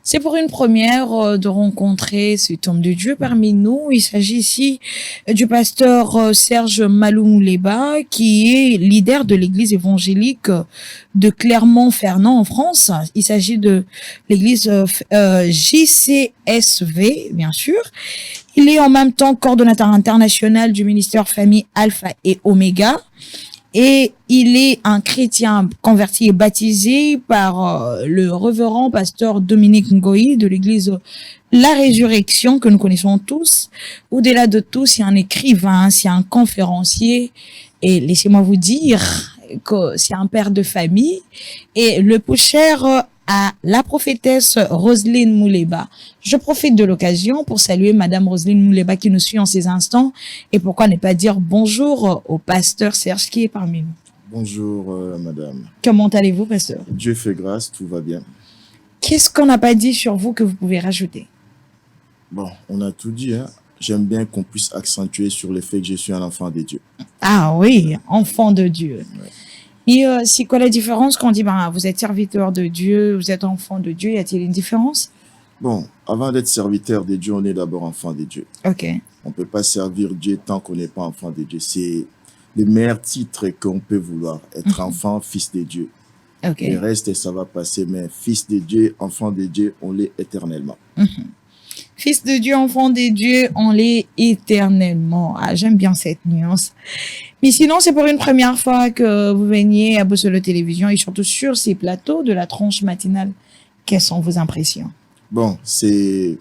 C'est pour une première de rencontrer cet homme de Dieu parmi nous. Il s'agit ici du pasteur Serge Malou-Mouleba, qui est leader de l'église évangélique de Clermont-Ferrand en France. Il s'agit de l'église JCSV, bien sûr. Il est en même temps coordonnateur international du ministère Famille Alpha et Oméga. Et il est un chrétien converti et baptisé par le révérend pasteur Dominique Ngoï de l'église La Résurrection que nous connaissons tous. Au-delà de tout, c'est un écrivain, c'est un conférencier. Et laissez-moi vous dire que c'est un père de famille. Et le plus cher à la prophétesse Roselyne Mouleba. Je profite de l'occasion pour saluer Madame Roselyne Mouleba qui nous suit en ces instants. Et pourquoi ne pas dire bonjour au pasteur Serge qui est parmi nous. Bonjour Madame. Comment allez-vous, pasteur? Dieu fait grâce, tout va bien. Qu'est-ce qu'on n'a pas dit sur vous que vous pouvez rajouter? Bon, on a tout dit, hein. J'aime bien qu'on puisse accentuer sur le fait que je suis un enfant de Dieu. Ah oui, enfant de Dieu. Ouais. Et c'est quoi la différence quand on dit vous êtes serviteur de Dieu, vous êtes enfant de Dieu? Y a-t-il une différence? Bon, avant d'être serviteur de Dieu, on est d'abord enfant de Dieu. Ok. On ne peut pas servir Dieu tant qu'on n'est pas enfant de Dieu. C'est le meilleur titre qu'on peut vouloir, être enfant, fils de Dieu. Ok. Le reste, ça va passer, mais fils de Dieu, enfant de Dieu, on l'est éternellement. Fils de Dieu, enfant de Dieu, on l'est éternellement. Ah, j'aime bien cette nuance. Mais sinon, c'est pour une première fois que vous veniez à Bossolo Télévision et surtout sur ces plateaux de la tranche matinale. Quelles sont vos impressions? Bon, c'est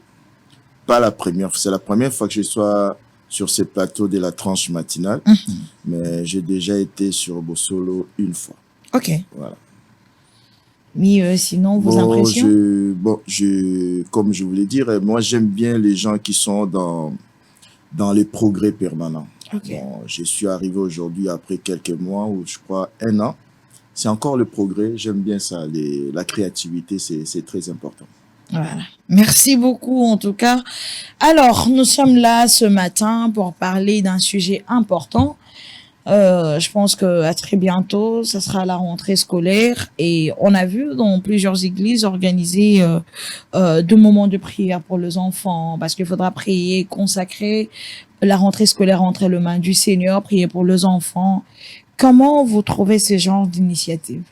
pas la première fois. C'est la première fois que je sois sur ces plateaux de la tranche matinale. Mais j'ai déjà été sur Bossolo une fois. Ok. Voilà. Mais sinon, vos impressions? Comme je voulais dire, moi j'aime bien les gens qui sont dans les progrès permanents. Okay. Bon, je suis arrivé aujourd'hui après quelques mois ou je crois 1 an. C'est encore le progrès, j'aime bien ça. La créativité, c'est très important. Voilà. Merci beaucoup en tout cas. Alors, nous sommes là ce matin pour parler d'un sujet important. Je pense que à très bientôt, ça sera la rentrée scolaire et on a vu dans plusieurs églises organiser de moments de prière pour les enfants parce qu'il faudra prier, consacrer la rentrée scolaire entre les mains du Seigneur, prier pour les enfants. Comment vous trouvez ce genre d'initiative?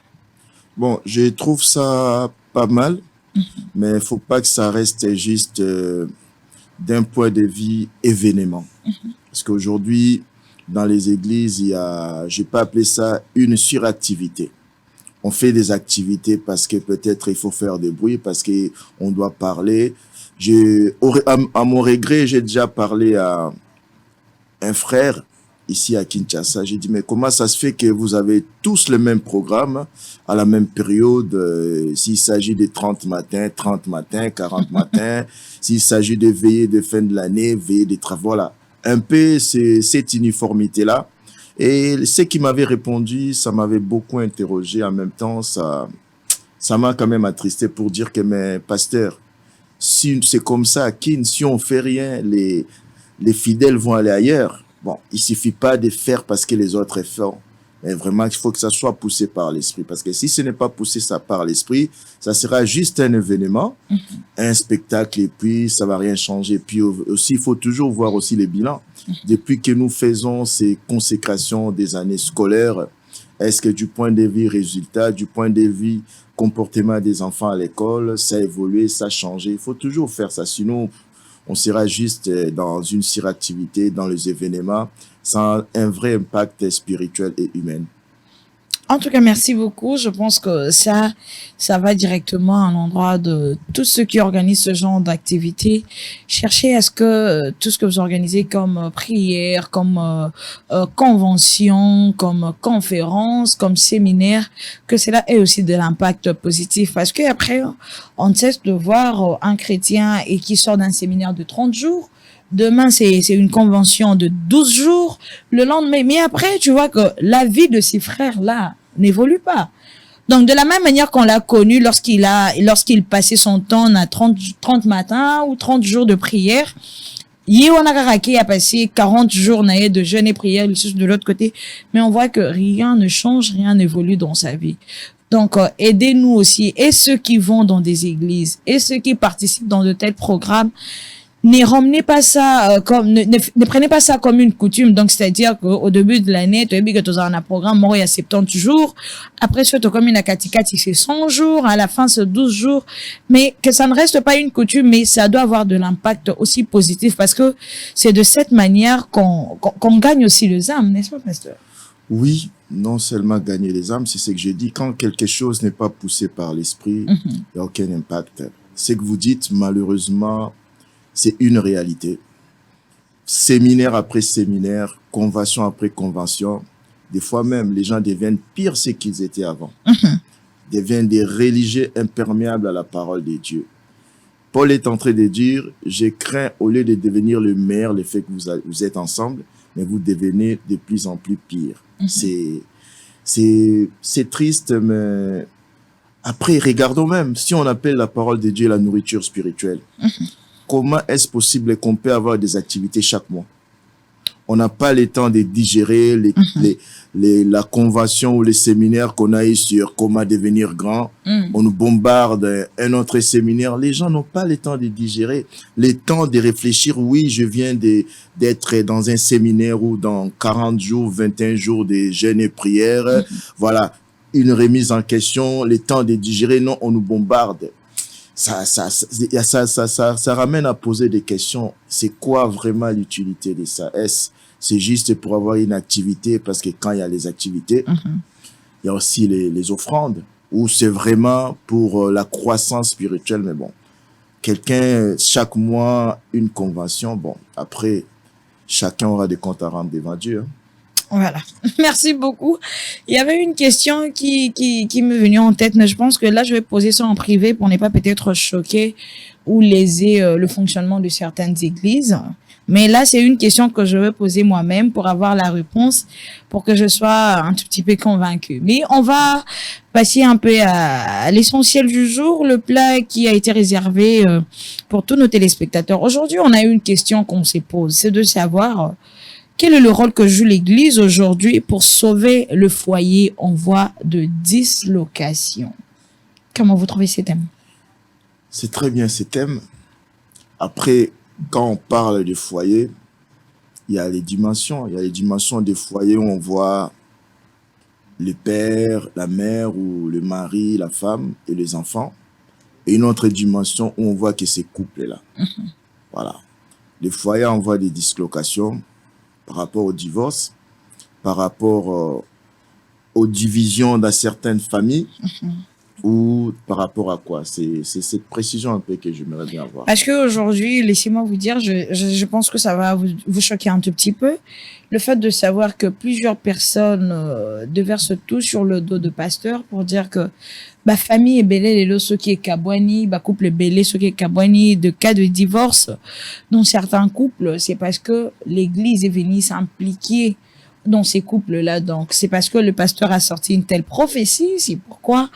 Bon, je trouve ça pas mal, mais il faut pas que ça reste juste d'un point de vue événement. Parce qu'aujourd'hui, dans les églises, il y a, je peux appeler ça une suractivité. On fait des activités parce que peut-être il faut faire des bruits, parce qu'on doit parler. À mon regret, j'ai déjà parlé à un frère ici à Kinshasa. J'ai dit, mais comment ça se fait que vous avez tous le même programme à la même période? S'il s'agit de 30 matins, 40 matins, s'il s'agit de veillées de fin de l'année, veillées de travaux, voilà. Un peu cette uniformité-là. Et ce qui m'avait répondu, ça m'avait beaucoup interrogé. En même temps, ça m'a quand même attristé pour dire que, mais pasteur, si c'est comme ça, si on fait rien, les fidèles vont aller ailleurs. Bon, il suffit pas de faire parce que les autres font. Mais vraiment, il faut que ça soit poussé par l'esprit. Parce que si ce n'est pas poussé ça par l'esprit, ça sera juste un événement, un spectacle, et puis ça va rien changer. Puis aussi, il faut toujours voir aussi les bilans. Depuis que nous faisons ces consécrations des années scolaires, est-ce que du point de vue résultat, du point de vue comportement des enfants à l'école, ça a évolué, ça a changé? Il faut toujours faire ça. Sinon, on sera juste dans une suractivité, dans les événements, sans un vrai impact spirituel et humain. En tout cas, merci beaucoup. Je pense que ça va directement à l'endroit de tous ceux qui organisent ce genre d'activité. Cherchez à ce que tout ce que vous organisez comme prière, comme convention, comme conférence, comme séminaire, que cela ait aussi de l'impact positif. Parce que après, on ne cesse de voir un chrétien et qui sort d'un séminaire de 30 jours. Demain, c'est une convention de 12 jours. Le lendemain, mais après, tu vois que la vie de ces frères-là n'évolue pas. Donc, de la même manière qu'on l'a connu lorsqu'il passait son temps à 30 matins ou 30 jours de prière, Yewanagaki a passé 40 jours de jeûne et prière de l'autre côté. Mais on voit que rien ne change, rien n'évolue dans sa vie. Donc, aidez-nous aussi, et ceux qui vont dans des églises, et ceux qui participent dans de tels programmes, ne ramenez pas ça ne prenez pas ça comme une coutume. Donc, c'est-à-dire qu'au début de l'année, tu as vu que tu as un programme, moi, il y a 70 jours. Après, tu as comme une akatikati, c'est 100 jours. À la fin, c'est 12 jours. Mais que ça ne reste pas une coutume, mais ça doit avoir de l'impact aussi positif parce que c'est de cette manière qu'on gagne aussi les âmes, n'est-ce pas, pasteur? Oui, non seulement gagner les âmes, c'est ce que je dis. Quand quelque chose n'est pas poussé par l'esprit, il n'y a aucun impact. Ce que vous dites, malheureusement, c'est une réalité. Séminaire après séminaire, convention après convention, des fois même, les gens deviennent pire ce qu'ils étaient avant. Deviennent des religieux imperméables à la parole de Dieu. Paul est en train de dire, je crains au lieu de devenir le meilleur, le fait que vous êtes ensemble, mais vous devenez de plus en plus pire. C'est triste, mais après, regardons même, si on appelle la parole de Dieu la nourriture spirituelle, comment est-ce possible qu'on peut avoir des activités chaque mois? On n'a pas le temps de digérer la convention ou les séminaires qu'on a eu sur comment devenir grand. On nous bombarde un autre séminaire. Les gens n'ont pas le temps de digérer, le temps de réfléchir. Oui, je viens d'être dans un séminaire où dans 40 jours, 21 jours de jeûne et prière, voilà, une remise en question, le temps de digérer. Non, on nous bombarde. Ça ramène à poser des questions. C'est quoi vraiment l'utilité de ça? C'est juste pour avoir une activité? Parce que quand il y a les activités, il y a aussi les offrandes. Ou c'est vraiment pour la croissance spirituelle. Mais bon, quelqu'un, chaque mois, une convention. Bon, après, chacun aura des comptes à rendre devant Dieu. Voilà. Merci beaucoup. Il y avait une question qui me venait en tête, mais je pense que là, je vais poser ça en privé pour ne pas peut-être choquer ou léser le fonctionnement de certaines églises. Mais là, c'est une question que je vais poser moi-même pour avoir la réponse, pour que je sois un tout petit peu convaincue. Mais on va passer un peu à l'essentiel du jour, le plat qui a été réservé pour tous nos téléspectateurs. Aujourd'hui, on a eu une question qu'on se pose, c'est de savoir quel est le rôle que joue l'Église aujourd'hui pour sauver le foyer en voie de dislocation? Comment vous trouvez ces thèmes? C'est très bien ces thèmes. Après, quand on parle de foyer, il y a les dimensions. Il y a les dimensions des foyers où on voit le père, la mère ou le mari, la femme et les enfants. Et une autre dimension où on voit que ces couples-là. Voilà. Les foyers en voie de dislocation par rapport au divorce, par rapport aux divisions dans certaines familles, ou par rapport à quoi? C'est cette précision un peu que j'aimerais bien avoir. Parce qu'aujourd'hui, laissez-moi vous dire, je pense que ça va vous choquer un tout petit peu, le fait de savoir que plusieurs personnes déversent tout sur le dos de pasteurs pour dire que bah famille est belé les ceux qui est kabwani, bah couple est belé ceux qui est kabwani, de cas de divorce dans certains couples, c'est parce que l'église est venue s'impliquer dans ces couples-là. Donc, c'est parce que le pasteur a sorti une telle prophétie, c'est pourquoi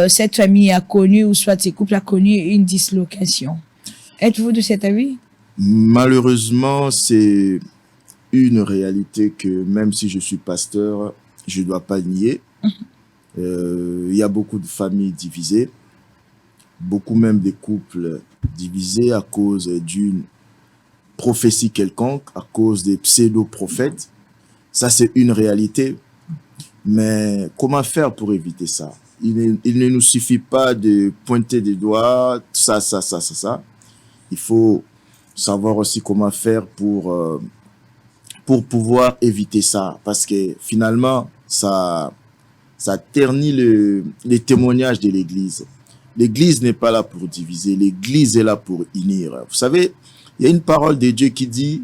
cette famille a connu, ou soit ces couples a connu une dislocation. Êtes-vous de cet avis? Malheureusement, c'est une réalité que même si je suis pasteur, je ne dois pas nier. Il y a beaucoup de familles divisées, beaucoup même de couples divisés à cause d'une prophétie quelconque, à cause des pseudo-prophètes. Ça, c'est une réalité. Mais comment faire pour éviter ça? Il ne nous suffit pas de pointer des doigts, ça. Il faut savoir aussi comment faire pour pouvoir éviter ça. Parce que finalement, ça ternit les témoignages de l'Église. L'Église n'est pas là pour diviser, l'Église est là pour unir. Vous savez, il y a une parole de Dieu qui dit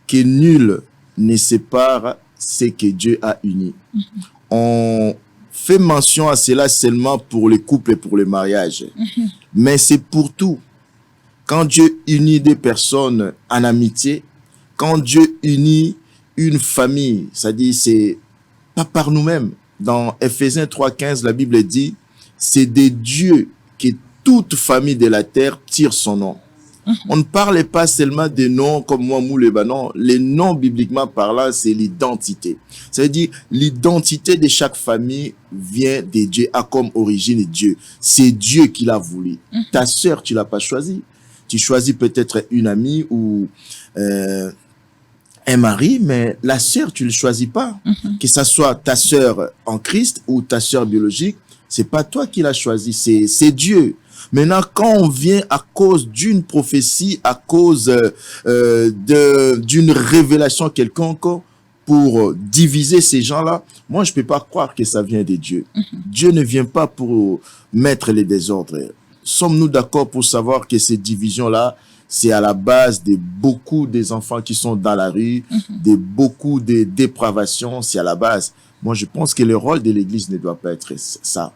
que nul ne sépare ce que Dieu a uni. On fait mention à cela seulement pour les couples et pour le mariage. Mais c'est pour tout. Quand Dieu unit des personnes en amitié, quand Dieu unit une famille, c'est-à-dire c'est pas par nous-mêmes. Dans Ephésiens 3,15, la Bible dit, c'est de Dieu que toute famille de la terre tire son nom. On ne parlait pas seulement des noms comme moi, Mouleba, non. Les noms, bibliquement parlant, c'est l'identité. Ça veut dire, l'identité de chaque famille vient de Dieu, a comme origine Dieu. C'est Dieu qui l'a voulu. Ta sœur, tu l'as pas choisie. Tu choisis peut-être une amie ou un mari, mais la sœur, tu ne le choisis pas. Que ça soit ta sœur en Christ ou ta sœur biologique, c'est pas toi qui l'as choisi, c'est Dieu. Maintenant, quand on vient à cause d'une prophétie, à cause d'une révélation quelconque pour diviser ces gens-là, moi, je peux pas croire que ça vient de Dieu. Dieu ne vient pas pour mettre les désordres. Sommes-nous d'accord pour savoir que ces divisions-là, c'est à la base de beaucoup des enfants qui sont dans la rue, de beaucoup de dépravations, c'est à la base. Moi, je pense que le rôle de l'Église ne doit pas être ça.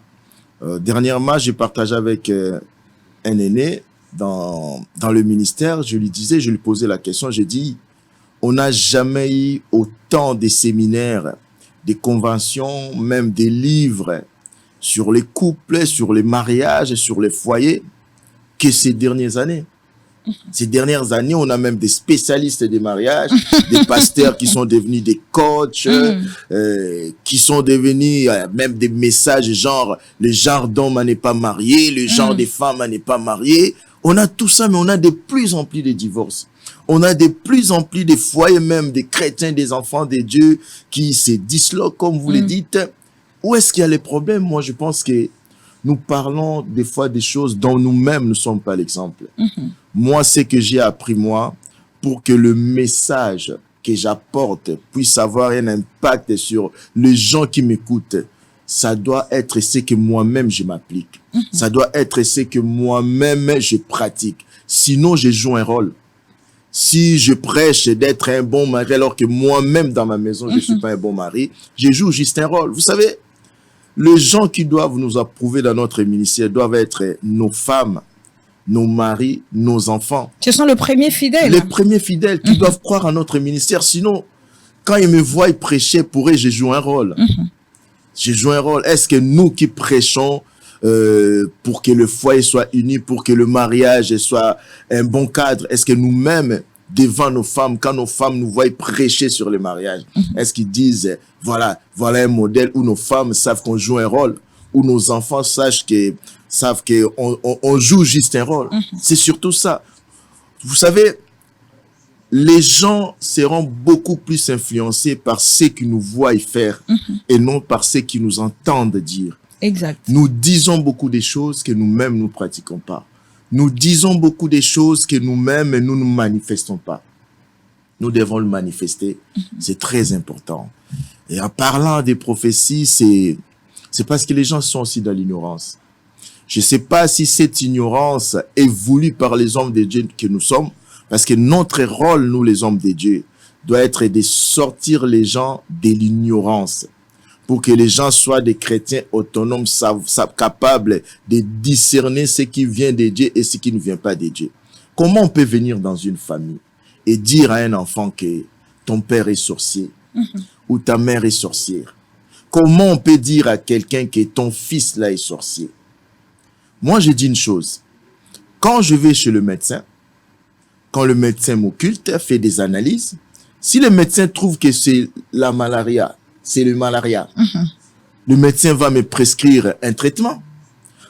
Dernièrement, j'ai partagé avec un aîné dans le ministère. Je lui disais, je lui posais la question, j'ai dit, on n'a jamais eu autant de séminaires, des conventions, même des livres sur les couples, sur les mariages, sur les foyers, que ces dernières années. Ces dernières années, on a même des spécialistes des mariages, des pasteurs qui sont devenus des coachs, qui sont devenus même des messages genre le genre d'homme à n'est pas marié, le genre des femmes à n'est pas marié. On a tout ça, mais on a de plus en plus de divorces. On a de plus en plus de foyers, même des chrétiens, des enfants de Dieu qui se disloquent, comme vous le dites. Où est-ce qu'il y a les problèmes? Moi, je pense que nous parlons des fois des choses dont nous-mêmes ne sommes pas l'exemple. Moi, ce que j'ai appris, moi, pour que le message que j'apporte puisse avoir un impact sur les gens qui m'écoutent, ça doit être ce que moi-même je m'applique. Ça doit être ce que moi-même je pratique. Sinon, je joue un rôle. Si je prêche d'être un bon mari, alors que moi-même dans ma maison, je ne suis pas un bon mari, je joue juste un rôle. Vous savez, les gens qui doivent nous approuver dans notre ministère doivent être nos femmes, nos maris, nos enfants. Ce sont les premiers fidèles. Les premiers fidèles qui doivent croire à notre ministère. Sinon, quand ils me voient prêcher pour eux, je joue un rôle. Je joue un rôle. Est-ce que nous qui prêchons pour que le foyer soit uni, pour que le mariage soit un bon cadre, est-ce que nous-mêmes, devant nos femmes, quand nos femmes nous voient prêcher sur le mariage, est-ce qu'ils disent, voilà un modèle où nos femmes savent qu'on joue un rôle, où nos enfants savent qu'on joue juste un rôle. C'est surtout ça. Vous savez, les gens seront beaucoup plus influencés par ce qu'ils nous voient faire et non par ce qu'ils nous entendent dire. Exact. Nous disons beaucoup de choses que nous-mêmes nous pratiquons pas. Nous disons beaucoup de choses que nous-mêmes nous ne manifestons pas. Nous devons le manifester. C'est très important. Et en parlant des prophéties, c'est parce que les gens sont aussi dans l'ignorance. Je ne sais pas si cette ignorance est voulue par les hommes de Dieu que nous sommes, parce que notre rôle, nous les hommes de Dieu, doit être de sortir les gens de l'ignorance, pour que les gens soient des chrétiens autonomes, capables de discerner ce qui vient de Dieu et ce qui ne vient pas de Dieu. Comment on peut venir dans une famille et dire à un enfant que ton père est sorcier ou ta mère est sorcière? Comment on peut dire à quelqu'un que ton fils là est sorcier? Moi, je dis une chose. Quand je vais chez le médecin, quand le médecin m'occulte, fait des analyses, si le médecin trouve que c'est la malaria, c'est le malaria, le médecin va me prescrire un traitement.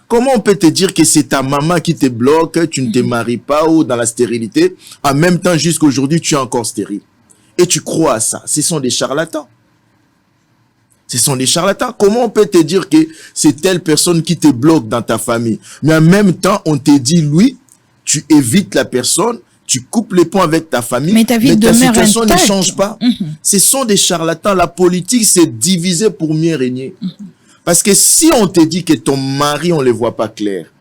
Comment on peut te dire que c'est ta maman qui te bloque, tu ne te maries pas ou dans la stérilité, en même temps jusqu'à aujourd'hui tu es encore stérile? Et tu crois à ça? Ce sont des charlatans. Ce sont des charlatans. Comment on peut te dire que c'est telle personne qui te bloque dans ta famille, mais en même temps on te dit, lui, tu évites la personne, tu coupes les ponts avec ta famille, mais ta situation ne change pas. Ce sont des charlatans. La politique, c'est diviser pour mieux régner. Parce que si on te dit que ton mari, on ne le voit pas clair,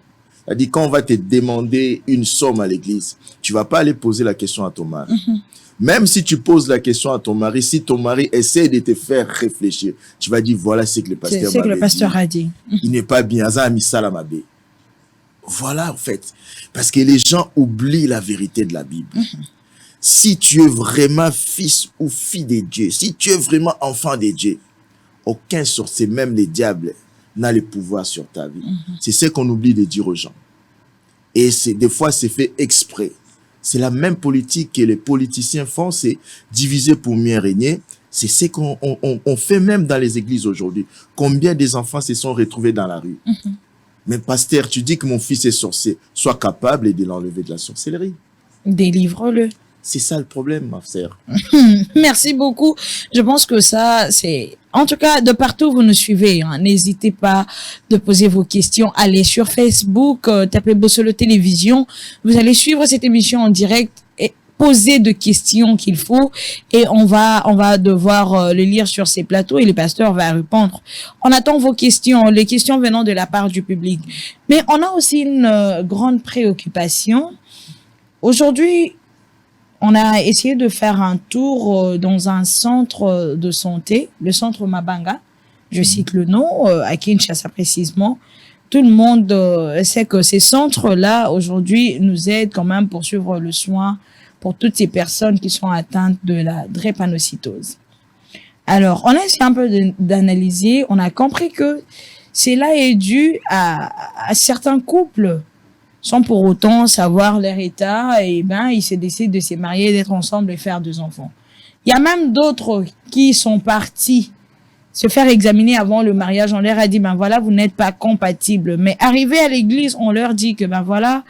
c'est-à-dire quand on va te demander une somme à l'église, tu ne vas pas aller poser la question à ton mari. Même si tu poses la question à ton mari, si ton mari essaie de te faire réfléchir, tu vas dire, voilà ce que le pasteur a dit. Il n'est pas bien. Voilà, en fait. Parce que les gens oublient la vérité de la Bible. Si tu es vraiment fils ou fille de Dieu, si tu es vraiment enfant de Dieu, aucun sorcier, même les diables, n'a le pouvoir sur ta vie. C'est ce qu'on oublie de dire aux gens. Et des fois, c'est fait exprès. C'est la même politique que les politiciens font, c'est diviser pour mieux régner. C'est ce qu'on on fait même dans les églises aujourd'hui. Combien des enfants se sont retrouvés dans la rue? Mais pasteur, tu dis que mon fils est sorcier. Sois capable de l'enlever de la sorcellerie. Délivre-le. C'est ça le problème, ma sœur. Merci beaucoup. Je pense que ça, c'est... En tout cas, de partout vous nous suivez, hein. N'hésitez pas de poser vos questions. Allez sur Facebook, tapez Bossolo Télévision. Vous allez suivre cette émission en direct et poser de questions qu'il faut. Et on va devoir les lire sur ces plateaux et le pasteur va répondre. On attend vos questions, les questions venant de la part du public. Mais on a aussi une grande préoccupation. Aujourd'hui, on a essayé de faire un tour dans un centre de santé, le centre Mabanga. Je cite le nom, à Kinshasa précisément. Tout le monde sait que ces centres-là, aujourd'hui, nous aident quand même pour suivre le soin pour toutes ces personnes qui sont atteintes de la drépanocytose. Alors, on a essayé un peu d'analyser. On a compris que cela est dû à certains couples sans pour autant savoir leur état, et ben, ils se décident de se marier, d'être ensemble et faire 2 enfants. Il y a même d'autres qui sont partis se faire examiner avant le mariage. On leur a dit, ben voilà, vous n'êtes pas compatibles. Mais arrivé à l'église, on leur dit que, ben voilà,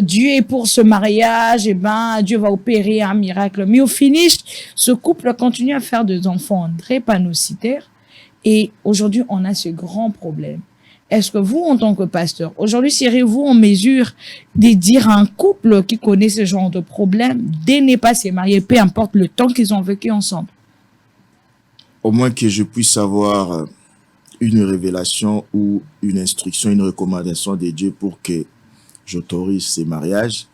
Dieu est pour ce mariage, et ben, Dieu va opérer un miracle. Mais au finish, ce couple continue à faire 2 enfants drépanocytaires. Et aujourd'hui, on a ce grand problème. Est-ce que vous, en tant que pasteur, aujourd'hui, serez-vous en mesure de dire à un couple qui connaît ce genre de problème de ne pas se marier, peu importe le temps qu'ils ont vécu ensemble? Au moins que je puisse avoir une révélation ou une instruction, une recommandation de Dieu pour que j'autorise ces mariages.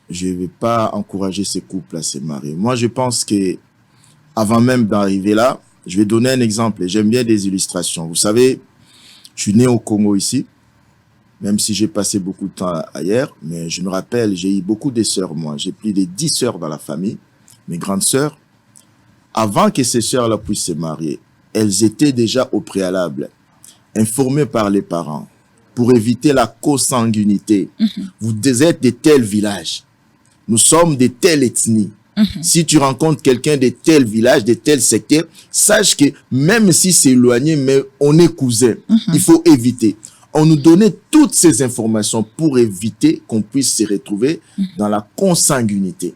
Je ne vais pas encourager ces couples à se marier. Moi, je pense que avant même d'arriver là, je vais donner un exemple. J'aime bien des illustrations. Vous savez, je suis né au Congo ici, même si j'ai passé beaucoup de temps ailleurs, mais je me rappelle, j'ai eu beaucoup de sœurs, moi. J'ai plus de 10 sœurs dans la famille, mes grandes sœurs. Avant que ces sœurs-là puissent se marier, elles étaient déjà au préalable informées par les parents pour éviter la consanguinité. Vous êtes de tel village, nous sommes de telle ethnie. Si tu rencontres quelqu'un de tel village, de tel secteur, sache que même si c'est éloigné, mais on est cousins. Il faut éviter. On nous donnait toutes ces informations pour éviter qu'on puisse se retrouver dans la consanguinité.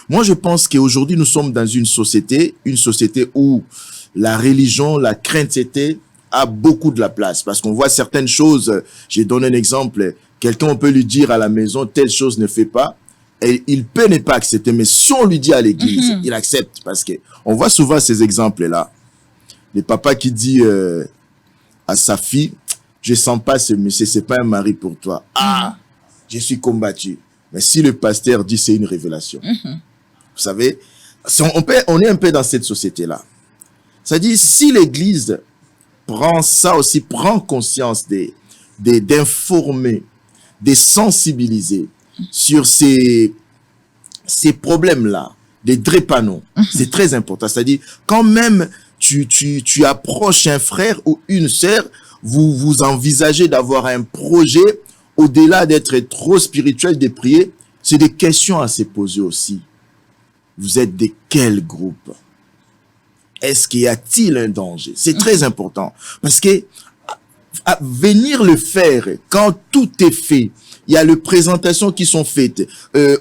Moi, je pense qu'aujourd'hui, nous sommes dans une société où la religion, la crainte a beaucoup de la place. Parce qu'on voit certaines choses. J'ai donné un exemple. Quelqu'un, on peut lui dire à la maison, telle chose ne fait pas. Et il peut ne pas accepter, mais si on lui dit à l'église, il accepte. Parce que on voit souvent ces exemples-là. Le papa qui dit à sa fille, je sens pas ce monsieur, c'est pas un mari pour toi. Ah, je suis combattu. Mais si le pasteur dit, c'est une révélation. Vous savez, on est un peu dans cette société-là. C'est-à-dire, si l'église prend ça aussi, prend conscience d'informer, de sensibiliser sur ces problèmes-là, des drépano, c'est très important. C'est-à-dire, quand même tu approches un frère ou une sœur, vous envisagez d'avoir un projet, au-delà d'être trop spirituel, de prier, c'est des questions à se poser aussi. Vous êtes de quel groupe? Est-ce qu'il y a-t-il un danger? C'est très important. Parce que venir le faire, quand tout est fait, il y a les présentations qui sont faites.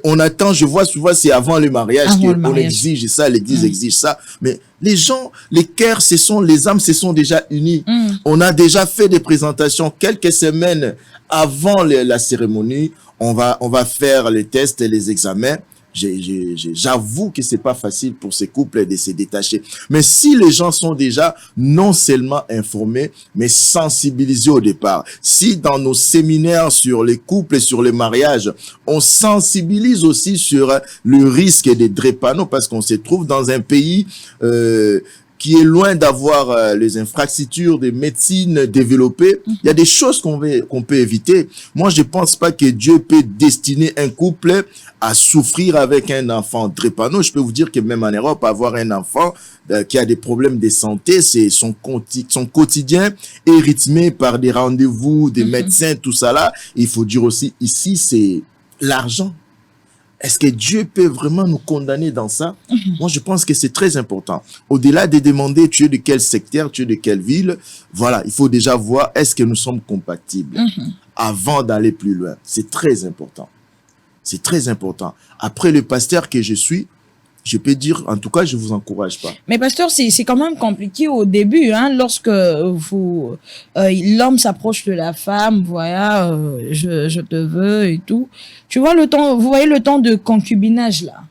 On attend, je vois souvent, c'est avant le mariage qu'on exige ça, l'église exige ça. Mais les gens, les cœurs, les âmes se sont déjà unis. On a déjà fait des présentations quelques semaines avant la cérémonie. On va faire les tests et les examens. J'avoue que c'est pas facile pour ces couples de se détacher. Mais si les gens sont déjà non seulement informés, mais sensibilisés au départ, si dans nos séminaires sur les couples et sur les mariages, on sensibilise aussi sur le risque des drépano, parce qu'on se trouve dans un pays qui est loin d'avoir les infrastructures de médecine développées, il y a des choses qu'on peut éviter. Moi, je pense pas que Dieu peut destiner un couple à souffrir avec un enfant drépano. Je peux vous dire que même en Europe, avoir un enfant qui a des problèmes de santé, c'est son quotidien est rythmé par des rendez-vous, des médecins, tout ça là. Il faut dire aussi, ici, c'est l'argent. Est-ce que Dieu peut vraiment nous condamner dans ça? Moi, je pense que c'est très important. Au-delà de demander tu es de quel secteur, tu es de quelle ville, voilà, il faut déjà voir est-ce que nous sommes compatibles avant d'aller plus loin. C'est très important. C'est très important. Après, le pasteur que je suis, je peux dire, en tout cas, je vous encourage pas. Mais pasteur, c'est quand même compliqué au début, hein, lorsque l'homme s'approche de la femme, voilà, je te veux et tout. Tu vois le temps, vous voyez le temps de concubinage là.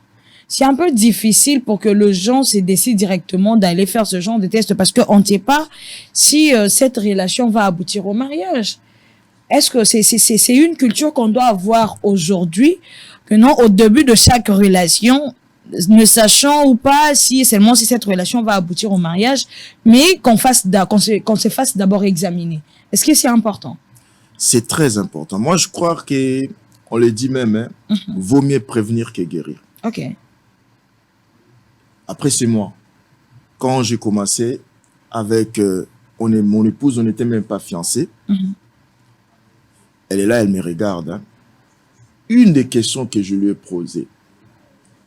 C'est un peu difficile pour que le gens se décide directement d'aller faire ce genre de test parce qu'on ne sait pas si cette relation va aboutir au mariage. Est-ce que c'est une culture qu'on doit avoir aujourd'hui, que non, au début de chaque relation, ne sachant ou pas si seulement si cette relation va aboutir au mariage, mais qu'on se fasse d'abord examiner. Est-ce que c'est important? C'est très important. Moi, je crois que, on le dit même, hein, vaut mieux prévenir que guérir. Ok. Après, c'est moi. Quand j'ai commencé avec mon épouse, on n'était même pas fiancés. Elle est là, elle me regarde. Hein. Une des questions que je lui ai posées,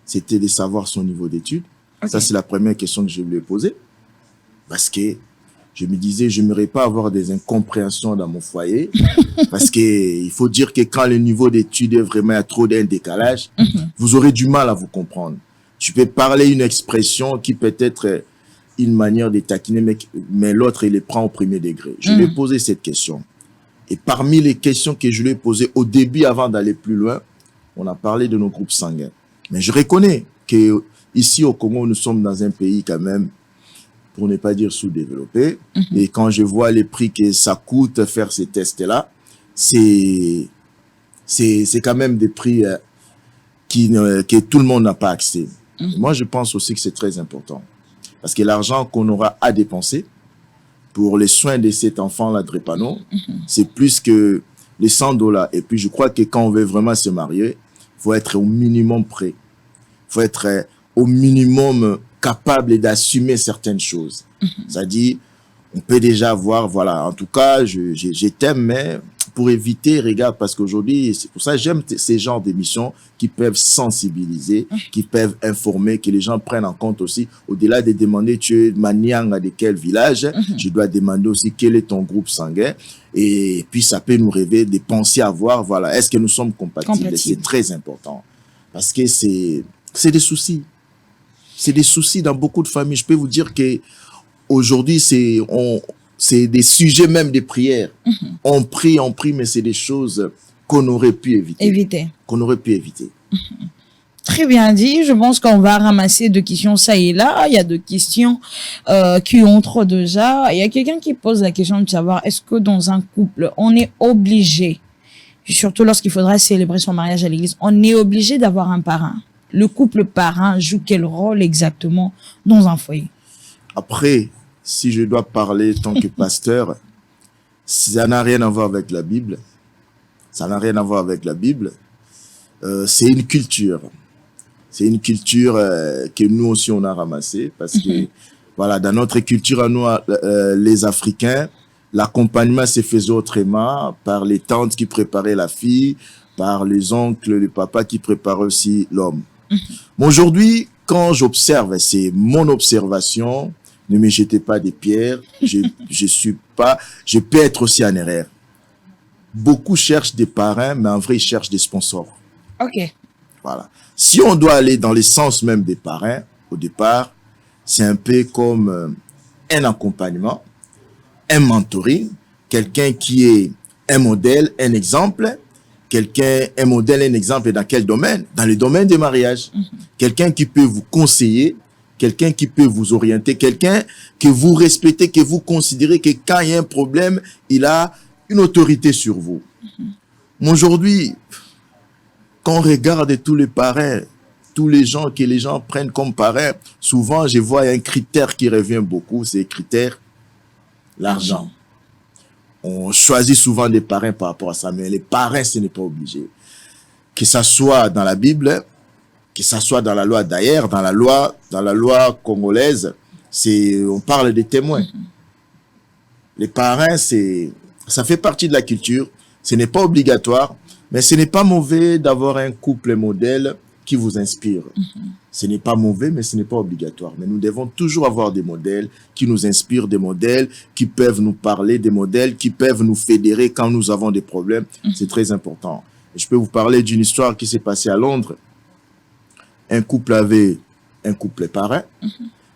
c'était de savoir son niveau d'études. Okay. Ça, c'est la première question que je lui ai posée. Parce que je me disais, je n'aimerais pas avoir des incompréhensions dans mon foyer. Parce que il faut dire que quand le niveau d'études est vraiment à trop d'un décalage, vous aurez du mal à vous comprendre. Tu peux parler une expression qui peut être une manière de taquiner, mais l'autre, il les prend au premier degré. Je lui ai posé cette question. Et parmi les questions que je lui ai posées au début, avant d'aller plus loin, on a parlé de nos groupes sanguins. Mais je reconnais que ici au Congo, nous sommes dans un pays quand même, pour ne pas dire sous-développé. Et quand je vois les prix que ça coûte faire ces tests-là, c'est quand même des prix que tout le monde n'a pas accès. Moi, je pense aussi que c'est très important. Parce que l'argent qu'on aura à dépenser pour les soins de cet enfant-là, Drépano, c'est plus que les $100. Et puis, je crois que quand on veut vraiment se marier, il faut être au minimum prêt. Il faut être au minimum capable d'assumer certaines choses. C'est-à-dire, on peut déjà voir, voilà, en tout cas, je t'aime, mais pour éviter, regarde, parce qu'aujourd'hui, c'est pour ça que j'aime ces genres d'émissions qui peuvent sensibiliser, qui peuvent informer, que les gens prennent en compte aussi, au-delà de demander tu es Manianga de quel village, je dois demander aussi quel est ton groupe sanguin, et puis ça peut nous rêver de penser à voir, voilà, est-ce que nous sommes compatibles? C'est très important, parce que c'est des soucis. C'est des soucis dans beaucoup de familles. Je peux vous dire que aujourd'hui, c'est des sujets même des prières. On prie, mais c'est des choses qu'on aurait pu éviter. Qu'on aurait pu éviter. Très bien dit. Je pense qu'on va ramasser deux questions ça et là. Il y a deux questions qui entrent déjà. Il y a quelqu'un qui pose la question de savoir est-ce que dans un couple, on est obligé, surtout lorsqu'il faudra célébrer son mariage à l'église, on est obligé d'avoir un parrain? Le couple parrain joue quel rôle exactement dans un foyer? Après, si je dois parler tant que pasteur, ça n'a rien à voir avec la Bible. Ça n'a rien à voir avec la Bible. C'est une culture. C'est une culture que nous aussi on a ramassée parce que voilà, dans notre culture à nous, les Africains, l'accompagnement se faisait autrement par les tantes qui préparaient la fille, par les oncles, les papas qui préparaient aussi l'homme. Mais aujourd'hui, quand j'observe, c'est mon observation. Ne me jetez pas des pierres. Je peux être aussi en erreur. Beaucoup cherchent des parrains, mais en vrai, ils cherchent des sponsors. Ok. Voilà. Si on doit aller dans le sens même des parrains, au départ, c'est un peu comme un accompagnement, un mentoring, quelqu'un qui est un modèle, un exemple, un modèle, un exemple dans quel domaine? Dans le domaine des mariages. Quelqu'un qui peut vous conseiller, quelqu'un qui peut vous orienter, quelqu'un que vous respectez, que vous considérez que quand il y a un problème, il a une autorité sur vous. Aujourd'hui, quand on regarde tous les parrains, tous les gens que les gens prennent comme parrains, souvent je vois un critère qui revient beaucoup, c'est le critère l'argent. On choisit souvent des parrains par rapport à ça, mais les parrains, ce n'est pas obligé. Que ça soit dans la Bible, que ça soit dans la loi d'ailleurs, dans la loi congolaise, on parle des témoins. Les parrains, ça fait partie de la culture. Ce n'est pas obligatoire, mais ce n'est pas mauvais d'avoir un couple modèle qui vous inspirent. Ce n'est pas mauvais, mais ce n'est pas obligatoire. Mais nous devons toujours avoir des modèles qui nous inspirent, des modèles qui peuvent nous parler, des modèles qui peuvent nous fédérer quand nous avons des problèmes. C'est très important. Et je peux vous parler d'une histoire qui s'est passée à Londres. Un couple avait un couple parrain.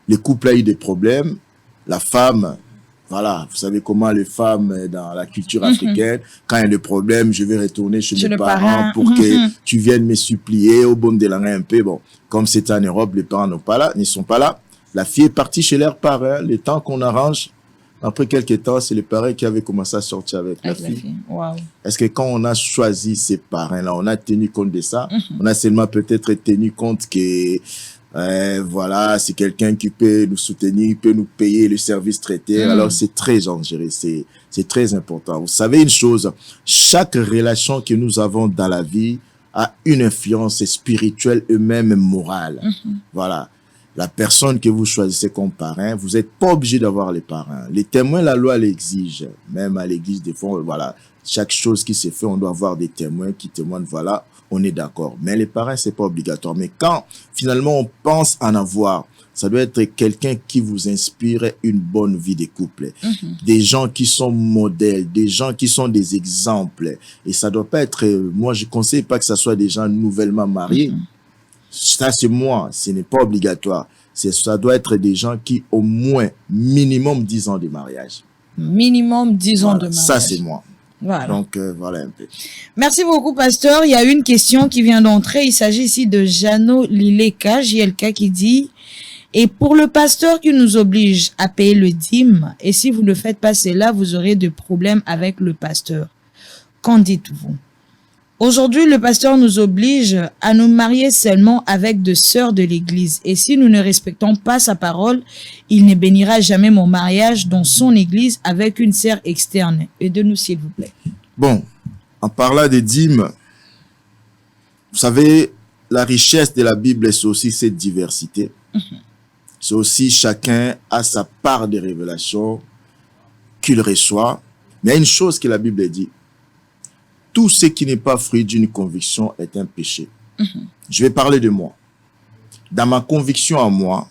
Le couple a eu des problèmes. La femme, voilà, vous savez comment les femmes dans la culture africaine, quand il y a des problèmes, je vais retourner chez mes parents pour que tu viennes me supplier au bon de l'année un peu. Bon, comme c'est en Europe, les parents ne sont pas là. La fille est partie chez leur parrain. Le temps qu'on arrange, après quelques temps, c'est le parrain qui avait commencé à sortir avec la fille. Wow. Est-ce que quand on a choisi ces parrains-là, on a tenu compte de ça? On a seulement peut-être tenu compte que voilà, c'est quelqu'un qui peut nous soutenir, peut nous payer le service traité. Alors, c'est très dangereux, c'est très important. Vous savez une chose, chaque relation que nous avons dans la vie a une influence spirituelle et même morale. Voilà. La personne que vous choisissez comme parrain, vous n'êtes pas obligé d'avoir les parrains. Les témoins, la loi l'exige. Même à l'église, des fois, voilà, chaque chose qui se fait, on doit avoir des témoins qui témoignent, voilà, on est d'accord. Mais les parrains, c'est pas obligatoire. Mais quand, finalement, on pense en avoir, ça doit être quelqu'un qui vous inspire une bonne vie de couple. Des gens qui sont modèles, des gens qui sont des exemples. Et ça doit pas être, moi, je conseille pas que ça soit des gens nouvellement mariés. Ça, c'est moi, ce n'est pas obligatoire. Ça doit être des gens qui, au moins, minimum 10 ans de mariage. Minimum 10 ans de mariage. Ça, c'est moi. Voilà. Donc, voilà un peu. Merci beaucoup, pasteur. Il y a une question qui vient d'entrer. Il s'agit ici de Jano Lileka, JLK, qui dit « Et pour le pasteur qui nous oblige à payer le dîme, et si vous ne faites pas cela, vous aurez des problèmes avec le pasteur. Qu'en dites-vous » Aujourd'hui, le pasteur nous oblige à nous marier seulement avec des sœurs de l'église. Et si nous ne respectons pas sa parole, il ne bénira jamais mon mariage dans son église avec une sœur externe. Aidez-nous, s'il vous plaît. Bon, en parlant des dîmes, vous savez, la richesse de la Bible, c'est aussi cette diversité. C'est aussi chacun a sa part de révélation qu'il reçoit. Mais il y a une chose que la Bible dit. Tout ce qui n'est pas fruit d'une conviction est un péché. Je vais parler de moi. Dans ma conviction à moi,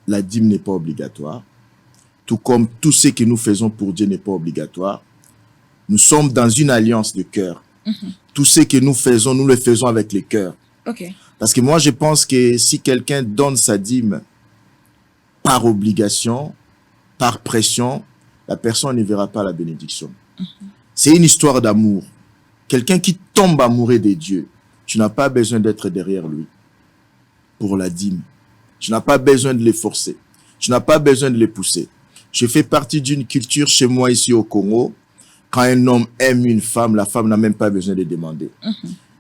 la dîme n'est pas obligatoire. Tout comme tout ce que nous faisons pour Dieu n'est pas obligatoire. Nous sommes dans une alliance de cœur. Tout ce que nous faisons, nous le faisons avec le cœur. Parce que moi, je pense que si quelqu'un donne sa dîme par obligation, par pression, la personne ne verra pas la bénédiction. C'est une histoire d'amour. Quelqu'un qui tombe amoureux de Dieu, tu n'as pas besoin d'être derrière lui pour la dîme. Tu n'as pas besoin de les forcer. Tu n'as pas besoin de les pousser. Je fais partie d'une culture chez moi ici au Congo. Quand un homme aime une femme, la femme n'a même pas besoin de demander.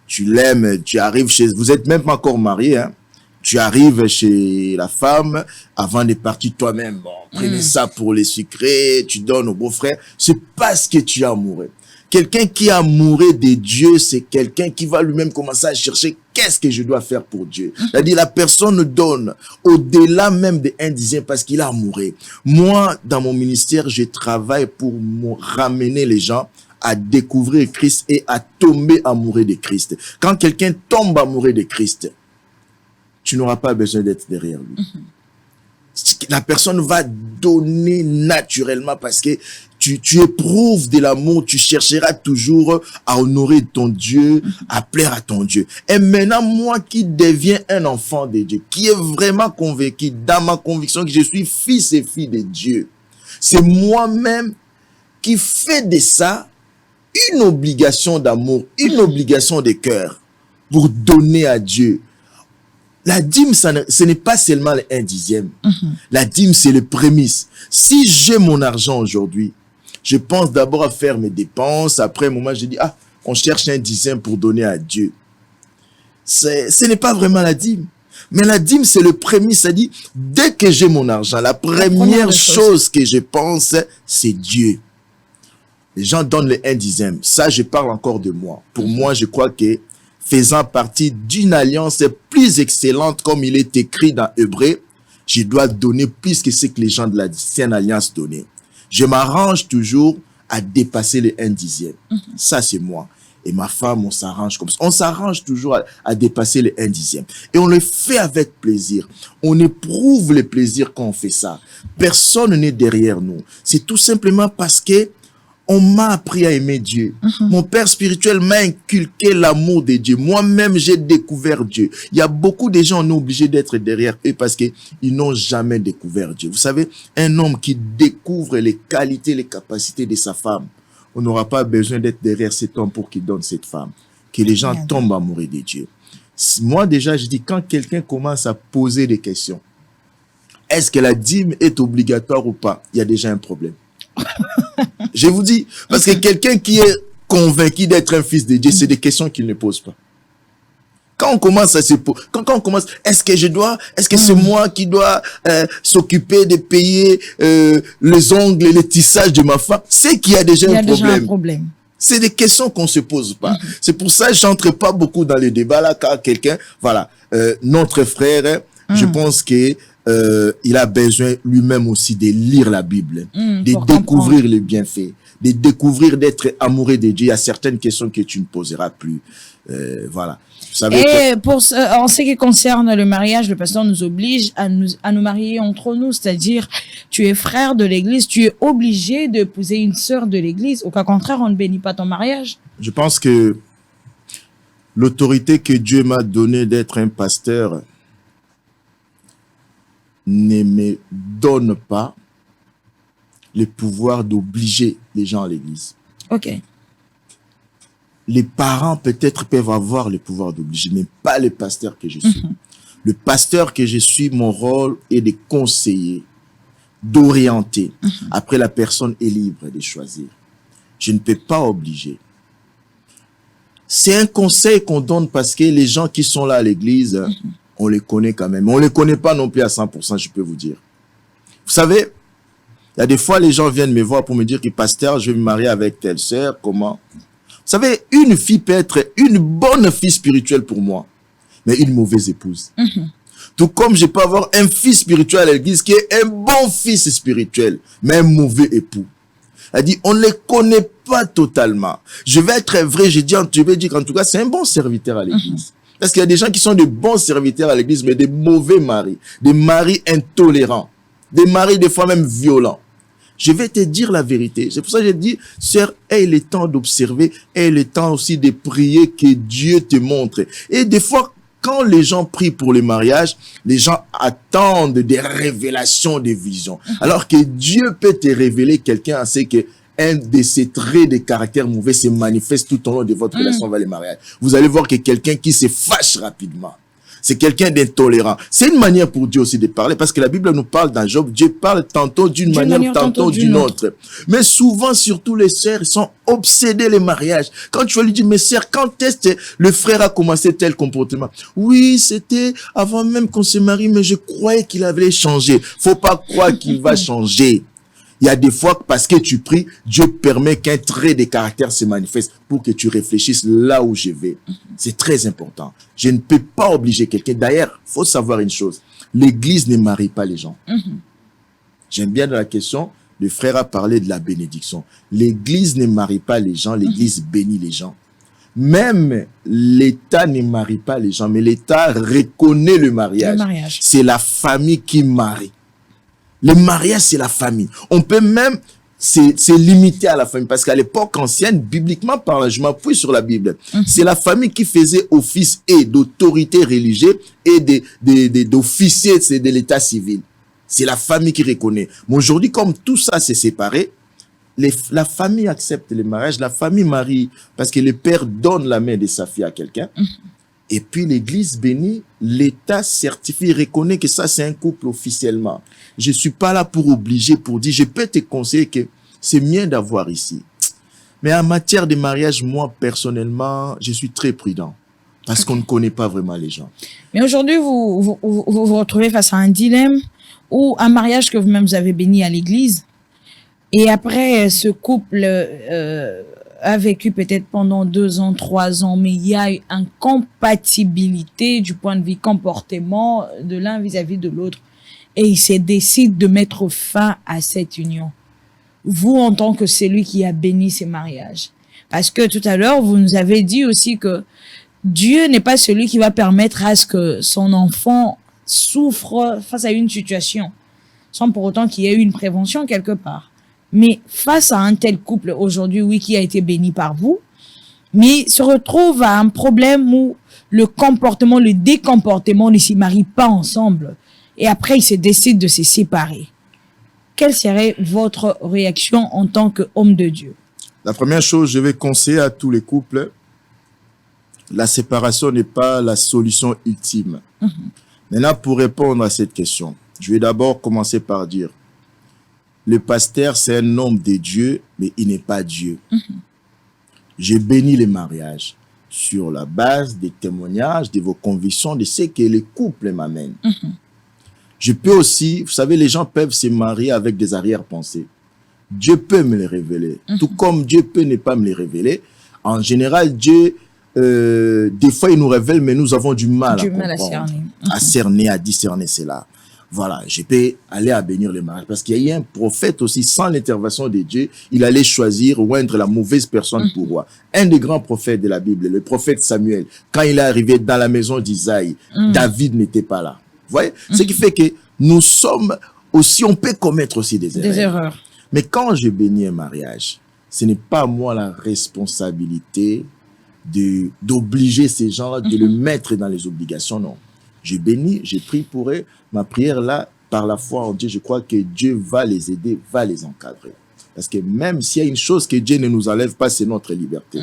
Tu l'aimes, tu arrives chez... Vous n'êtes même pas encore marié, hein? Tu arrives chez la femme, avant de partir toi-même, bon, prenez ça pour les sucrés, tu donnes au beau-frère. C'est parce que tu es amoureux. Quelqu'un qui est amoureux de Dieu, c'est quelqu'un qui va lui-même commencer à chercher qu'est-ce que je dois faire pour Dieu. C'est-à-dire la personne donne au-delà même de 1 dixième parce qu'il est amoureux. Moi, dans mon ministère, je travaille pour ramener les gens à découvrir Christ et à tomber amoureux de Christ. Quand quelqu'un tombe amoureux de Christ, tu n'auras pas besoin d'être derrière lui. La personne va donner naturellement parce que tu éprouves de l'amour, tu chercheras toujours à honorer ton Dieu, à plaire à ton Dieu. Et maintenant, moi qui deviens un enfant de Dieu, qui est vraiment convaincu dans ma conviction que je suis fils et fille de Dieu, c'est moi-même qui fais de ça une obligation d'amour, une obligation de cœur pour donner à Dieu. La dîme, ce n'est pas seulement le 1 dixième. La dîme, c'est le prémisse. Si j'ai mon argent aujourd'hui, je pense d'abord à faire mes dépenses. Après un moment, je dis, ah, on cherche 1 dixième pour donner à Dieu. Ce n'est pas vraiment la dîme. Mais la dîme, c'est le prémisse. C'est-à-dire, dès que j'ai mon argent, la première chose que je pense, c'est Dieu. Les gens donnent le 1 dixième. Ça, je parle encore de moi. Pour moi, je crois que faisant partie d'une alliance plus excellente, comme il est écrit dans Hébreux, je dois donner plus que ce que les gens de l'ancienne alliance donnaient. Je m'arrange toujours à dépasser les 1 dixième. Ça, c'est moi. et ma femme, on s'arrange comme ça. On s'arrange toujours à dépasser les 1/10. Et on le fait avec plaisir. On éprouve le plaisir quand on fait ça. Personne n'est derrière nous. C'est tout simplement parce que on m'a appris à aimer Dieu. Mon père spirituel m'a inculqué l'amour de Dieu. Moi-même, j'ai découvert Dieu. Il y a beaucoup de gens, on est obligés d'être derrière eux parce qu'ils n'ont jamais découvert Dieu. Vous savez, un homme qui découvre les qualités, les capacités de sa femme, on n'aura pas besoin d'être derrière cet homme pour qu'il donne cette femme. Que les gens tombent amoureux de Dieu. Moi, déjà, je dis, quand quelqu'un commence à poser des questions, est-ce que la dîme est obligatoire ou pas? Il y a déjà un problème. Je vous dis, parce que quelqu'un qui est convaincu d'être un fils de Dieu, c'est des questions qu'il ne pose pas. Quand on commence à se poser, quand on commence, est-ce que c'est moi qui dois s'occuper de payer les ongles et les tissages de ma femme? C'est qu'il y a déjà un problème. C'est des questions qu'on se pose pas. C'est pour ça que j'entre pas beaucoup dans les débats là, car quelqu'un, voilà, notre frère, je pense que il a besoin lui-même aussi de lire la Bible, de découvrir les bienfaits, de découvrir d'être amoureux de Dieu. Il y a certaines questions que tu ne poseras plus. Voilà. Vous savez en ce qui concerne le mariage, le pasteur nous oblige à nous marier entre nous. C'est-à-dire, tu es frère de l'église, tu es obligé d'épouser une sœur de l'église. Au cas contraire, on ne bénit pas ton mariage. Je pense que l'autorité que Dieu m'a donnée d'être un pasteur ne me donne pas le pouvoir d'obliger les gens à l'église. Ok. Les parents peut-être peuvent avoir le pouvoir d'obliger, mais pas le pasteur que je suis. Le pasteur que je suis, mon rôle est de conseiller, d'orienter. Après, la personne est libre de choisir. Je ne peux pas obliger. C'est un conseil qu'on donne parce que les gens qui sont là à l'église, on les connaît quand même. On les connaît pas non plus à 100%, je peux vous dire. Vous savez, il y a des fois, les gens viennent me voir pour me dire que pasteur, je vais me marier avec telle sœur, comment? Vous savez, une fille peut être une bonne fille spirituelle pour moi, mais une mauvaise épouse. Tout comme je peux avoir un fils spirituel à l'église qui est un bon fils spirituel, mais un mauvais époux. Elle dit, on ne les connaît pas totalement. Je vais être vrai, je vais dire qu'en tout cas, c'est un bon serviteur à l'église. Parce qu'il y a des gens qui sont de bons serviteurs à l'église, mais des mauvais maris, des maris intolérants, des maris des fois même violents. Je vais te dire la vérité. C'est pour ça que j'ai dit, sœur, aie le temps d'observer, aie le temps aussi de prier que Dieu te montre. Et des fois, quand les gens prient pour le mariage, les gens attendent des révélations, des visions. Alors que Dieu peut te révéler quelqu'un assez que un de ces traits de caractère mauvais se manifeste tout au long de votre relation avec le mariage. Vous allez voir que quelqu'un qui se fâche rapidement, c'est quelqu'un d'intolérant. C'est une manière pour Dieu aussi de parler, parce que la Bible nous parle dans Job. Dieu parle tantôt d'une manière, tantôt d'une autre. Mais souvent, surtout les sœurs, sont obsédées les mariages. Quand tu vas lui dire, mes sœurs, quand est-ce que le frère a commencé tel comportement? Oui, c'était avant même qu'on se marie, mais je croyais qu'il avait changé. Faut pas croire qu'il va changer. Il y a des fois, parce que tu pries, Dieu permet qu'un trait de caractère se manifeste pour que tu réfléchisses là où je vais. C'est très important. Je ne peux pas obliger quelqu'un. D'ailleurs, il faut savoir une chose. L'Église ne marie pas les gens. J'aime bien dans la question, le frère a parlé de la bénédiction. L'Église ne marie pas les gens, l'Église bénit les gens. Même l'État ne marie pas les gens, mais l'État reconnaît le mariage. C'est la famille qui marie. Le mariage, c'est la famille. On peut même se limiter à la famille. Parce qu'à l'époque ancienne, bibliquement parlant, je m'appuie sur la Bible. C'est la famille qui faisait office et d'autorité religieuse et d'officier de l'état civil. C'est la famille qui reconnaît. Mais aujourd'hui, comme tout ça s'est séparé, la famille accepte le mariage. La famille marie parce que le père donne la main de sa fille à quelqu'un. Et puis l'Église bénit, l'État certifie, reconnaît que ça c'est un couple officiellement. Je suis pas là pour obliger, pour dire, je peux te conseiller que c'est mieux d'avoir ici. Mais en matière de mariage, moi personnellement, je suis très prudent. Parce qu'on ne connaît pas vraiment les gens. Mais aujourd'hui, vous vous retrouvez face à un dilemme ou un mariage que vous-même vous avez béni à l'église. Et après, ce couple a vécu peut-être pendant 2 ans, 3 ans, mais il y a une incompatibilité du point de vue comportement de l'un vis-à-vis de l'autre. Et il se décide de mettre fin à cette union. Vous, en tant que celui qui a béni ces mariages, Parce que tout à l'heure, vous nous avez dit aussi que Dieu n'est pas celui qui va permettre à ce que son enfant souffre face à une situation, sans pour autant qu'il y ait eu une prévention quelque part. Mais face à un tel couple aujourd'hui, oui, qui a été béni par vous, mais se retrouve à un problème où le comportement, le décomportement ne s'y marie pas ensemble. Et après, ils se décident de se séparer. Quelle serait votre réaction en tant qu'homme de Dieu? La première chose, je vais conseiller à tous les couples, la séparation n'est pas la solution ultime. Maintenant, pour répondre à cette question, je vais d'abord commencer par dire, le pasteur, c'est un homme de Dieu, mais il n'est pas Dieu. J'ai béni les mariages sur la base des témoignages, de vos convictions, de ce que les couples m'amènent. Je peux aussi, vous savez, les gens peuvent se marier avec des arrière-pensées. Dieu peut me les révéler. Tout comme Dieu peut ne pas me les révéler. En général, Dieu, des fois, il nous révèle, mais nous avons du mal à comprendre, à cerner, à discerner cela. Voilà, je peux aller à bénir les mariages. Parce qu'il y a un prophète aussi, sans l'intervention de Dieu, il allait choisir ou oindre la mauvaise personne pour roi. Un des grands prophètes de la Bible, le prophète Samuel, quand il est arrivé dans la maison d'Isaïe, David n'était pas là. Vous voyez? Ce qui fait que nous sommes aussi, on peut commettre aussi des erreurs. Mais quand je bénis un mariage, ce n'est pas moi la responsabilité d'obliger ces gens-là, de le mettre dans les obligations, non. Je bénis, j'ai prie pour eux. Ma prière là, par la foi en Dieu, je crois que Dieu va les aider, va les encadrer. Parce que même s'il y a une chose que Dieu ne nous enlève pas, c'est notre liberté.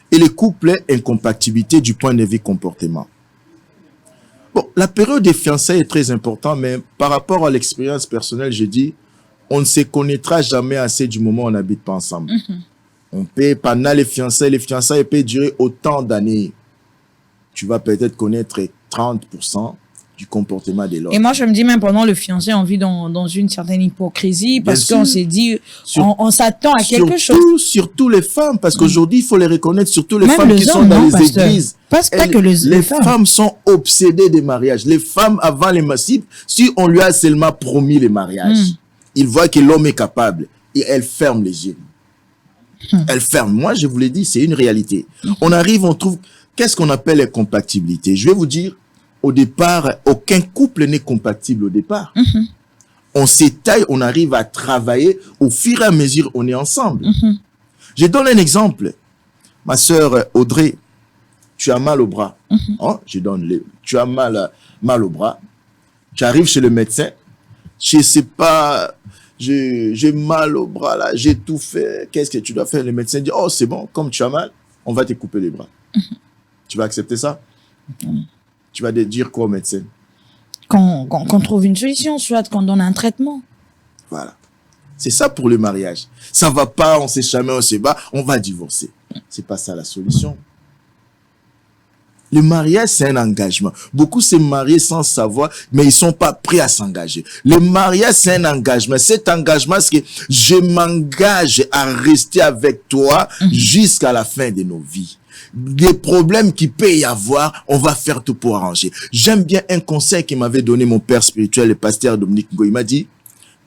Et le couple, incompatibilité du point de vue comportement. Bon, la période des fiançailles est très importante, mais par rapport à l'expérience personnelle, je dis, on ne se connaîtra jamais assez du moment où on n'habite pas ensemble. On peut, pendant les fiançailles peuvent durer autant d'années. Tu vas peut-être connaître 30% du comportement de l'autre. Et moi, je me dis, même pendant le fiancé, on vit dans une certaine hypocrisie parce qu'on s'est dit, on s'attend à quelque chose. Surtout les femmes, parce qu'aujourd'hui, il faut les reconnaître, surtout les femmes qui sont dans les églises. Pas que les femmes sont obsédées des mariages. Les femmes, avant les massifs, si on lui a seulement promis les mariages, il voit que l'homme est capable et elle ferme les yeux. Elle ferme. Moi, je vous l'ai dit, c'est une réalité. On arrive, on trouve... Qu'est-ce qu'on appelle les compatibilités? Je vais vous dire, au départ, aucun couple n'est compatible au départ. On s'étaille, on arrive à travailler. Au fur et à mesure, on est ensemble. Je donne un exemple. Ma sœur Audrey, tu as mal au bras. Tu as mal au bras. Tu arrives chez le médecin. Je sais pas, j'ai mal au bras là, j'ai tout fait. Qu'est-ce que tu dois faire? Le médecin dit, oh c'est bon, comme tu as mal, on va te couper les bras. Tu vas accepter ça? Tu vas te dire quoi au médecin? Qu'on trouve une solution, soit qu'on donne un traitement. Voilà. C'est ça pour le mariage. Ça va pas, on sait jamais, on se bat, on va divorcer. C'est pas ça la solution. Le mariage, c'est un engagement. Beaucoup se marient sans savoir, mais ils sont pas prêts à s'engager. Le mariage, c'est un engagement. Cet engagement, c'est que je m'engage à rester avec toi jusqu'à la fin de nos vies. Des problèmes qu'il peut y avoir, on va faire tout pour arranger. J'aime bien un conseil qu'il m'avait donné mon père spirituel, le pasteur Dominique Ngo. Il m'a dit,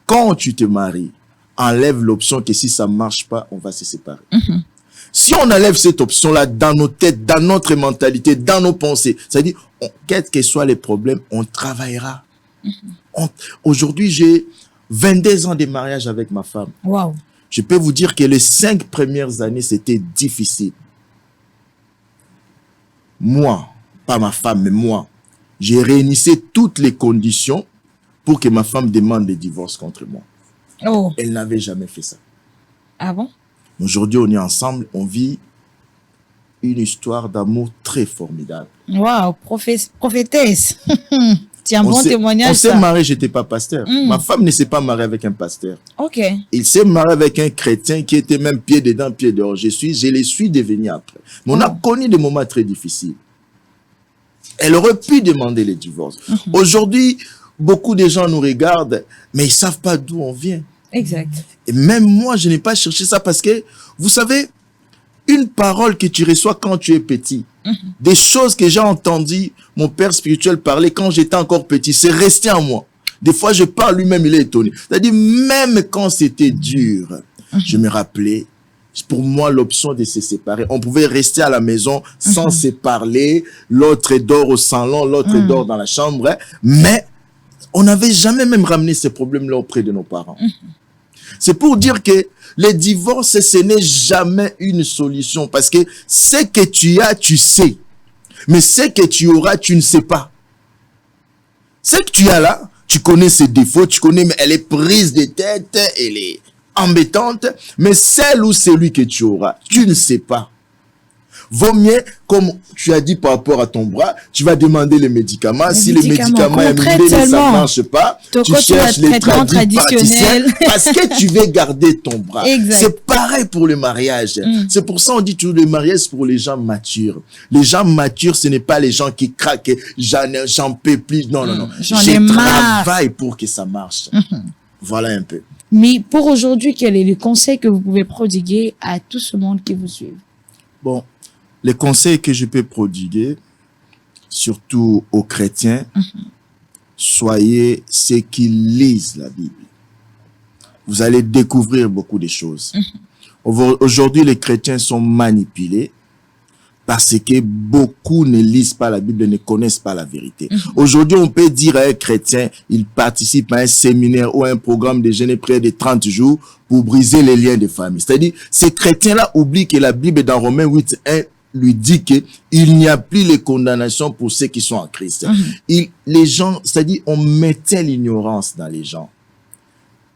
quand tu te maries, enlève l'option que si ça marche pas, on va se séparer. Si on enlève cette option-là dans nos têtes, dans notre mentalité, dans nos pensées, c'est-à-dire, quels que soient les problèmes, on travaillera. Aujourd'hui, j'ai 22 ans de mariage avec ma femme. Wow. Je peux vous dire que les 5 premières années, c'était difficile. Moi, pas ma femme, mais moi, j'ai réunissé toutes les conditions pour que ma femme demande le divorce contre moi. Oh. Elle n'avait jamais fait ça. Ah bon? Aujourd'hui, on est ensemble, on vit une histoire d'amour très formidable. Waouh, prophétesse. C'est un bon témoignage. On s'est marié, j'étais pas pasteur. Ma femme ne s'est pas mariée avec un pasteur. Ok. Il s'est marié avec un chrétien qui était même pied dedans, pied dehors. Je les suis devenus après. Mais on a connu des moments très difficiles. Elle aurait pu demander le divorce. Aujourd'hui, beaucoup de gens nous regardent, mais ils savent pas d'où on vient. Exact. Et même moi, je n'ai pas cherché ça parce que, vous savez, une parole que tu reçois quand tu es petit, des choses que j'ai entendues mon père spirituel parler quand j'étais encore petit, c'est resté en moi. Des fois, je parle, lui-même, il est étonné. C'est-à-dire, même quand c'était dur, je me rappelais pour moi l'option de se séparer. On pouvait rester à la maison sans se parler, l'autre dort au salon, l'autre dort dans la chambre, hein, mais on n'avait jamais même ramené ces problèmes-là auprès de nos parents. C'est pour dire que les divorces, ce n'est jamais une solution, parce que ce que tu as, tu sais, mais ce que tu auras, tu ne sais pas. Ce que tu as là, tu connais ses défauts, tu connais, mais elle est prise de tête, elle est embêtante, mais celle ou celui que tu auras, tu ne sais pas. Vaut mieux, comme tu as dit par rapport à ton bras, tu vas demander les médicaments. Si les médicaments ça ne marche pas, tu cherches les traditionnels parce que tu veux garder ton bras. C'est pareil pour le mariage. C'est pour ça qu'on dit toujours le mariage pour les gens matures. Les gens matures, ce n'est pas les gens qui craquent. J'en peux plus. Non, non, non. Je travaille pour que ça marche. Voilà un peu. Mais pour aujourd'hui, quel est le conseil que vous pouvez prodiguer à tout ce monde qui vous suit? Bon. Les conseils que je peux prodiguer, surtout aux chrétiens, soyez ceux qui lisent la Bible. Vous allez découvrir beaucoup de choses. Aujourd'hui, les chrétiens sont manipulés parce que beaucoup ne lisent pas la Bible, ne connaissent pas la vérité. Aujourd'hui, on peut dire à un chrétien, il participe à un séminaire ou à un programme de jeûne près de 30 jours pour briser les liens de famille. C'est-à-dire, ces chrétiens-là oublient que la Bible, dans Romains 8:1, lui dit que il n'y a plus les condamnations pour ceux qui sont en Christ. Les gens, c'est-à-dire, on mettait l'ignorance dans les gens.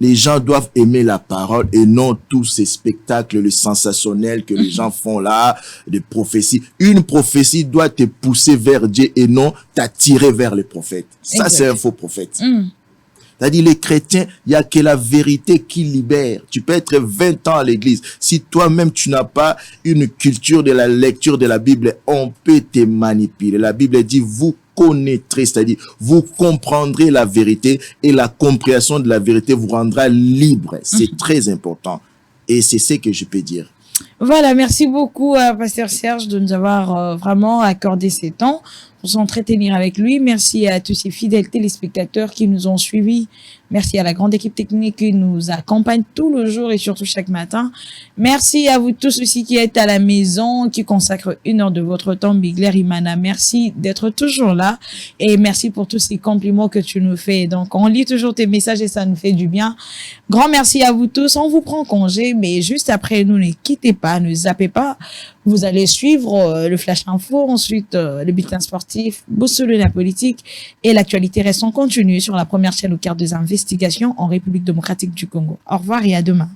Les gens doivent aimer la parole et non tous ces spectacles, le sensationnel que les gens font là, de prophéties. Une prophétie doit te pousser vers Dieu et non t'attirer vers les prophètes. Ça, c'est un faux prophète. C'est-à-dire, les chrétiens, il n'y a que la vérité qui libère. Tu peux être 20 ans à l'église. Si toi-même, tu n'as pas une culture de la lecture de la Bible, on peut te manipuler. La Bible dit, vous connaîtrez, c'est-à-dire, vous comprendrez la vérité et la compréhension de la vérité vous rendra libre. C'est très important. Et c'est ce que je peux dire. Voilà, merci beaucoup à Pasteur Serge de nous avoir vraiment accordé ces temps pour s'entretenir avec lui. Merci à tous ces fidèles téléspectateurs qui nous ont suivis. Merci à la grande équipe technique qui nous accompagne tout le jour et surtout chaque matin. Merci à vous tous aussi qui êtes à la maison, qui consacrent 1 heure de votre temps. Bigler Imana, merci d'être toujours là et merci pour tous ces compliments que tu nous fais. Donc, on lit toujours tes messages et ça nous fait du bien. Grand merci à vous tous. On vous prend congé, mais juste après, nous ne quittez pas, ne zappez pas. Vous allez suivre le Flash Info, ensuite le bulletin sportif, boussole de la politique et l'actualité reste en continu sur la première chaîne au cœur des investigations en République démocratique du Congo. Au revoir et à demain.